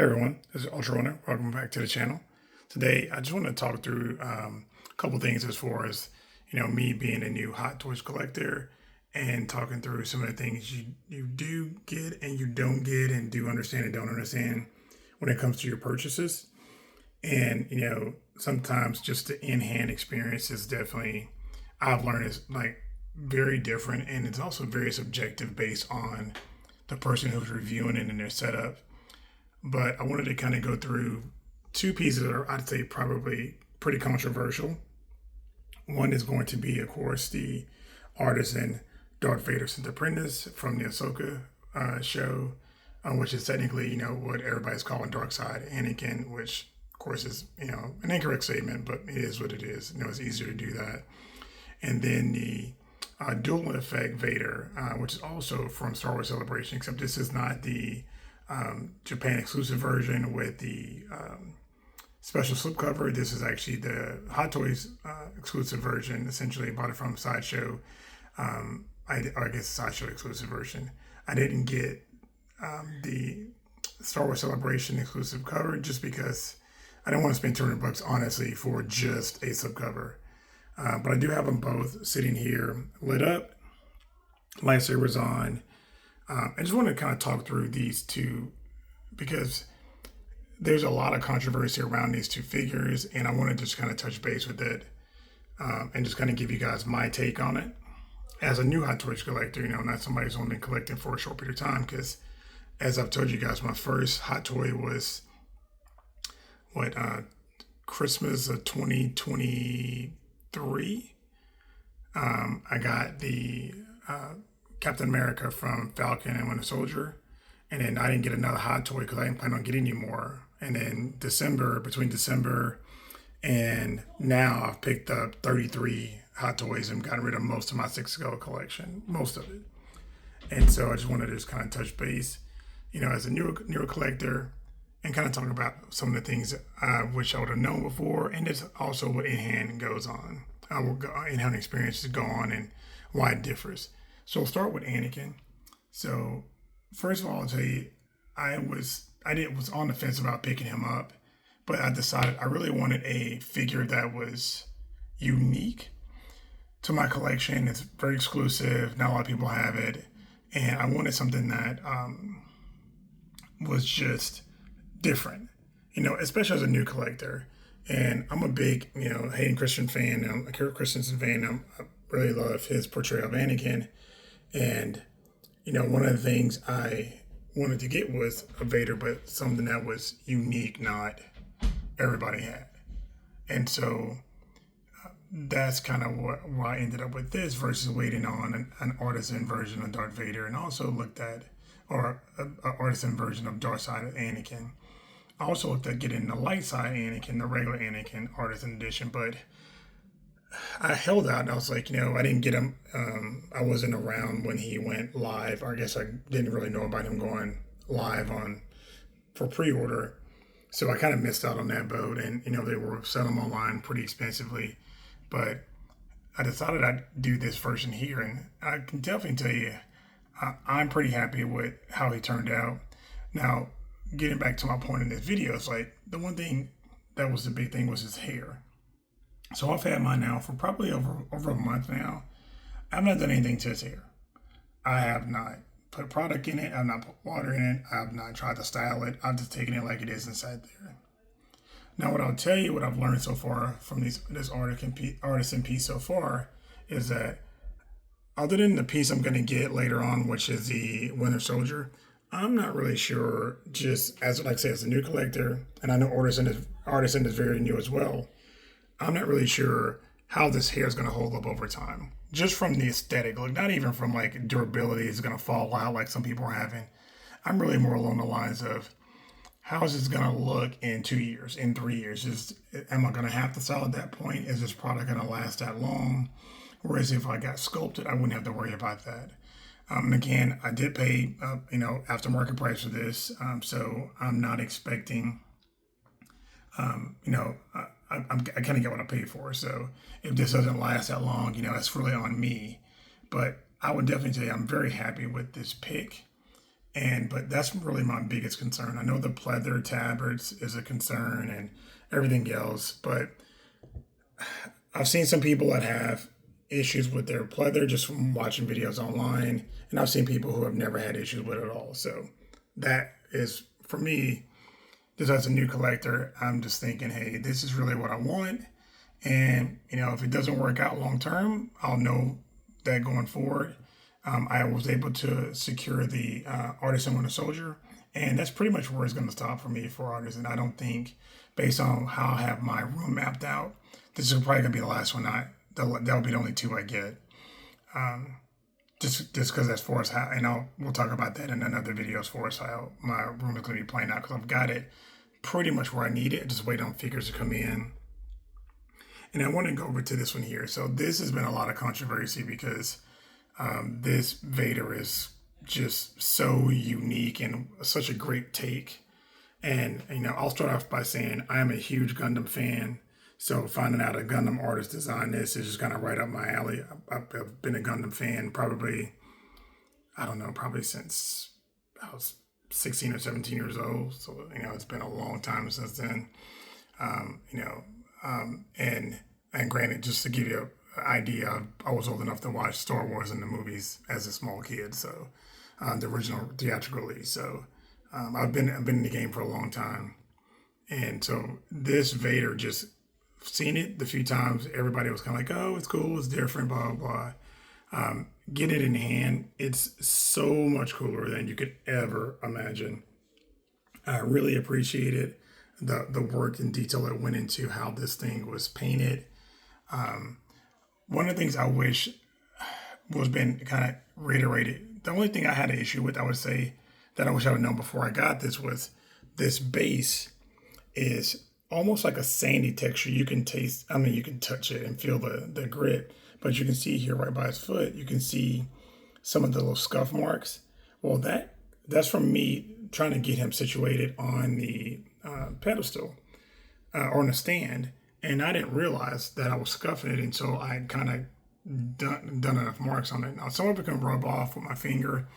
Hey everyone, this is Ultra Runner. Welcome back to the channel. Today, I just want to talk through a couple things as far as me being a new Hot Toys collector and talking through some of the things you do get and you don't get and do understand and don't understand when it comes to your purchases. And sometimes just the in-hand experience is definitely I've learned is like very different, and it's also very subjective based on the person who's reviewing it and their setup. But I wanted to kind of go through two pieces that are, I'd say, probably pretty controversial. One is going to be, of course, the Artisan Darth Vader Sith Apprentice from the Ahsoka show, which is technically, what everybody's calling Dark Side Anakin, which, of course, is, an incorrect statement, but it is what it is. It's easier to do that. And then the Dueling effect Vader, which is also from Star Wars Celebration, except this is not the Japan exclusive version with the special slipcover. This is actually the Hot Toys exclusive version. Essentially, I bought it from Sideshow. I guess Sideshow exclusive version. I didn't get the Star Wars Celebration exclusive cover just because I didn't want to spend $200 honestly for just a slipcover. But I do have them both sitting here lit up, lightsabers on. I just want to kind of talk through these two because there's a lot of controversy around these two figures, and I want to just kind of touch base with it and just kind of give you guys my take on it as a new Hot Toys collector, not somebody who's only been collecting for a short period of time, because as I've told you guys, my first Hot Toy was Christmas of 2023. I got the Captain America from Falcon and Winter Soldier, and then I didn't get another Hot Toy because I didn't plan on getting any more. And then between December and now, I've picked up 33 Hot Toys and gotten rid of most of my 6-scale collection, most of it. And so I just wanted to just kind of touch base, as a newer collector, and kind of talk about some of the things that I wish I would have known before, and just also what in-hand goes on, in-hand experiences go on, and why it differs. So we'll start with Anakin. So first of all, I'll tell you, I was on the fence about picking him up, but I decided I really wanted a figure that was unique to my collection. It's very exclusive. Not a lot of people have it. And I wanted something that was just different, especially as a new collector. And I'm a big, Hayden Christensen fan. I'm a Christensen fan. I really love his portrayal of Anakin. And, one of the things I wanted to get was a Vader, but something that was unique, not everybody had. And so that's kind of why I ended up with this versus waiting on an artisan version of Darth Vader, and also looked at, or an artisan version of Darth Side Anakin. I also looked at getting the light side Anakin, the regular Anakin artisan edition, but I held out, and I was like, I didn't get him. I wasn't around when he went live. Or I guess I didn't really know about him going live for pre-order. So I kind of missed out on that boat. And, they were selling them online pretty expensively. But I decided I'd do this version here. And I can definitely tell you, I'm pretty happy with how he turned out. Now, getting back to my point in this video, it's like the one thing that was the big thing was his hair. So I've had mine now for probably over a month now. I've not done anything to his hair. I have not put product in it. I've not put water in it. I've not tried to style it. I've just taken it like it is inside there. Now, what I'll tell you, what I've learned so far from this artisan piece so far, is that other than the piece I'm going to get later on, which is the Winter Soldier, I'm not really sure, just as, like I say, as a new collector, and I know artisan is very new as well, I'm not really sure how this hair is going to hold up over time. Just from the aesthetic, like not even from like durability is going to fall out like some people are having. I'm really more along the lines of how is this going to look in 2 years, in 3 years? Am I going to have to sell at that point? Is this product going to last that long? Whereas if I got sculpted, I wouldn't have to worry about that. And again, I did pay, aftermarket price for this. So I'm not expecting, I kind of get what I paid for. So if this doesn't last that long, it's really on me. But I would definitely tell you I'm very happy with this pick. But that's really my biggest concern. I know the pleather tabards is a concern and everything else, but I've seen some people that have issues with their pleather just from watching videos online, and I've seen people who have never had issues with it at all. So that is, for me, just as a new collector, I'm just thinking, hey, this is really what I want. And, if it doesn't work out long term, I'll know that going forward. I was able to secure the Artisan Winter Soldier, and that's pretty much where it's going to stop for me for Artisan. I don't think, based on how I have my room mapped out, this is probably going to be the last one. That'll be the only two I get. Just because as far as how, and we'll talk about that in another video as far as how my room is going to be playing out, because I've got it pretty much where I need it. Just wait on figures to come in. And I want to go over to this one here. So this has been a lot of controversy because this Vader is just so unique and such a great take. And, I'll start off by saying I am a huge Gundam fan. So finding out a Gundam artist designed this is just kind of right up my alley. I've been a Gundam fan probably since I was 16 or 17 years old. So, it's been a long time since then. And granted, just to give you an idea, I was old enough to watch Star Wars in the movies as a small kid. So the original theatrical release. So I've been in the game for a long time. And so this Vader, just seen it the few times, everybody was kind of like, oh, it's cool, it's different, blah, blah, blah. Get it in hand, it's so much cooler than you could ever imagine. I really appreciated the work and detail that went into how this thing was painted. One of the things I wish was been kind of reiterated, the only thing I had an issue with, I would say, that I wish I would known before I got this, was this base is almost like a sandy texture. You can you can touch it and feel the grit, but you can see here right by his foot, you can see some of the little scuff marks. Well, that's from me trying to get him situated on the pedestal or on the stand, and I didn't realize that I was scuffing it until I had kind of done enough marks on it. Now, some of it can rub off with my finger,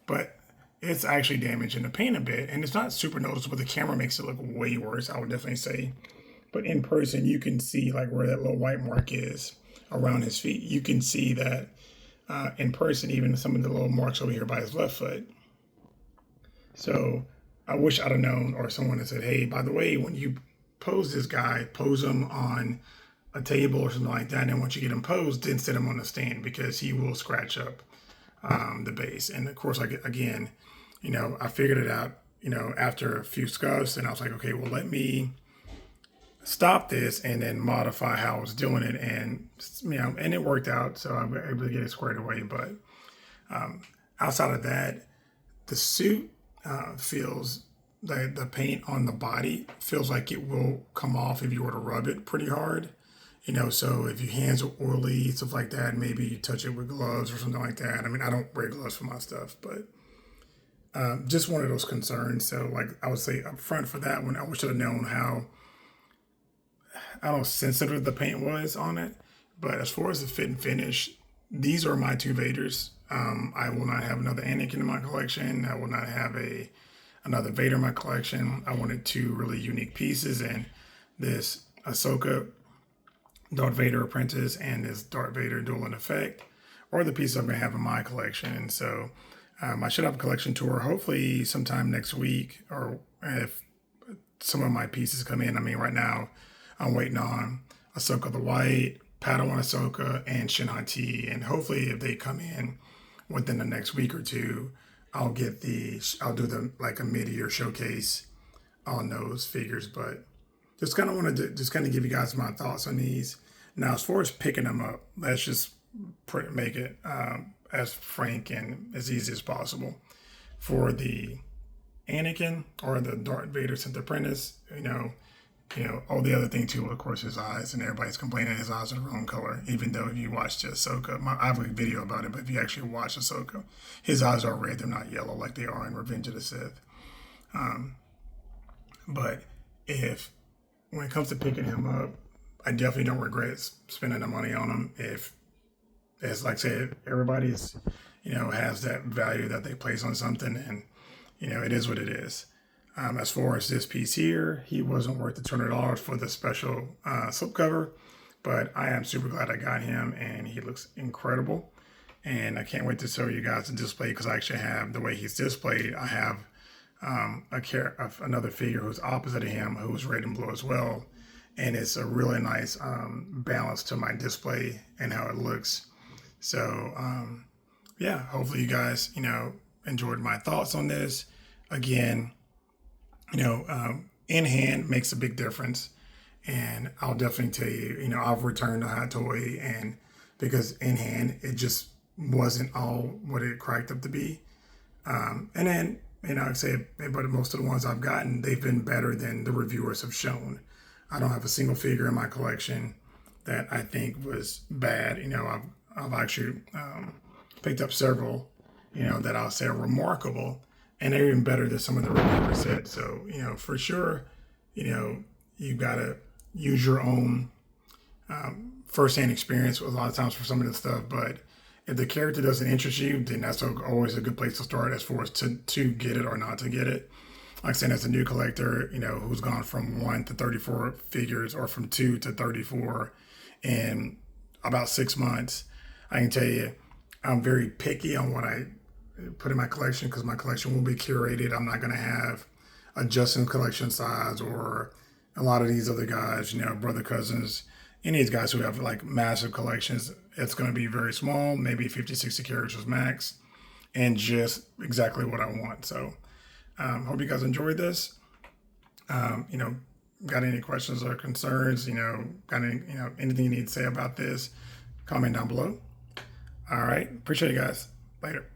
but it's actually damaging the paint a bit, and it's not super noticeable. The camera makes it look way worse, I would definitely say. But in person, you can see like where that little white mark is around his feet. You can see that in person, even some of the little marks over here by his left foot. So I wish I'd have known, or someone had said, hey, by the way, when you pose this guy, pose him on a table or something like that, and once you get him posed, then set him on the stand, because he will scratch up the base. And of course, again, I figured it out, after a few scuffs, and I was like, okay, well, let me stop this and then modify how I was doing it. And, and it worked out. So I was able to get it squared away. But outside of that, the suit feels, the paint on the body feels like it will come off if you were to rub it pretty hard. So if your hands are oily, stuff like that, maybe you touch it with gloves or something like that. I don't wear gloves for my stuff, but just one of those concerns. So I would say up front for that one, I wish I'd have known how, sensitive the paint was on it. But as far as the fit and finish, these are my two Vaders. I will not have another Anakin in my collection. I will not have another Vader in my collection. I wanted two really unique pieces, and this Ahsoka Darth Vader Apprentice and this Darth Vader Dueling Effect are the pieces I'm going to have in my collection. And so I should have a collection tour hopefully sometime next week, or if some of my pieces come in. Right now I'm waiting on Ahsoka the White, Padawan Ahsoka, and Shin-Hati. And hopefully if they come in within the next week or two, I'll do a mid-year showcase on those figures. But just kind of wanted to just kind of give you guys my thoughts on these. Now, as far as picking them up, let's just make it as frank and as easy as possible. For the Anakin or the Darth Vader Sith Apprentice, all the other thing too, of course, his eyes, and everybody's complaining his eyes are the wrong color. Even though if you watch Ahsoka, I have a video about it, but if you actually watch Ahsoka, his eyes are red; they're not yellow like they are in Revenge of the Sith. But when it comes to picking him up, I definitely don't regret spending the money on him. If, as like I said, everybody's, has that value that they place on something, and it is what it is. As far as this piece here, he wasn't worth the $200 for the special slipcover, but I am super glad I got him, and he looks incredible. And I can't wait to show you guys the display, because I actually have the way he's displayed. I have another figure who's opposite of him, who's red and blue as well, and it's a really nice balance to my display and how it looks. So yeah, hopefully you guys enjoyed my thoughts on this. Again, in hand makes a big difference, and I'll definitely tell you, I've returned a hot toy, and because in hand it just wasn't all what it cracked up to be. And then, like I say, but most of the ones I've gotten, they've been better than the reviewers have shown. I don't have a single figure in my collection that I think was bad. I've actually picked up several, that I'll say are remarkable, and they're even better than some of the reviewers said. So, for sure, you gotta use your own firsthand experience a lot of times for some of this stuff. But if the character doesn't interest you, then that's always a good place to start as far as to get it or not to get it. Like I said, as a new collector, who's gone from 1 to 34 figures, or from 2 to 34 in about 6 months, I can tell you I'm very picky on what I put in my collection, because my collection will be curated. I'm not going to have a Justin collection size, or a lot of these other guys, brother cousins, any of these guys who have like massive collections. It's going to be very small, maybe 50, 60 characters max, and just exactly what I want. So hope you guys enjoyed this. Got any questions or concerns, got any, anything you need to say about this, comment down below. All right. Appreciate you guys. Later.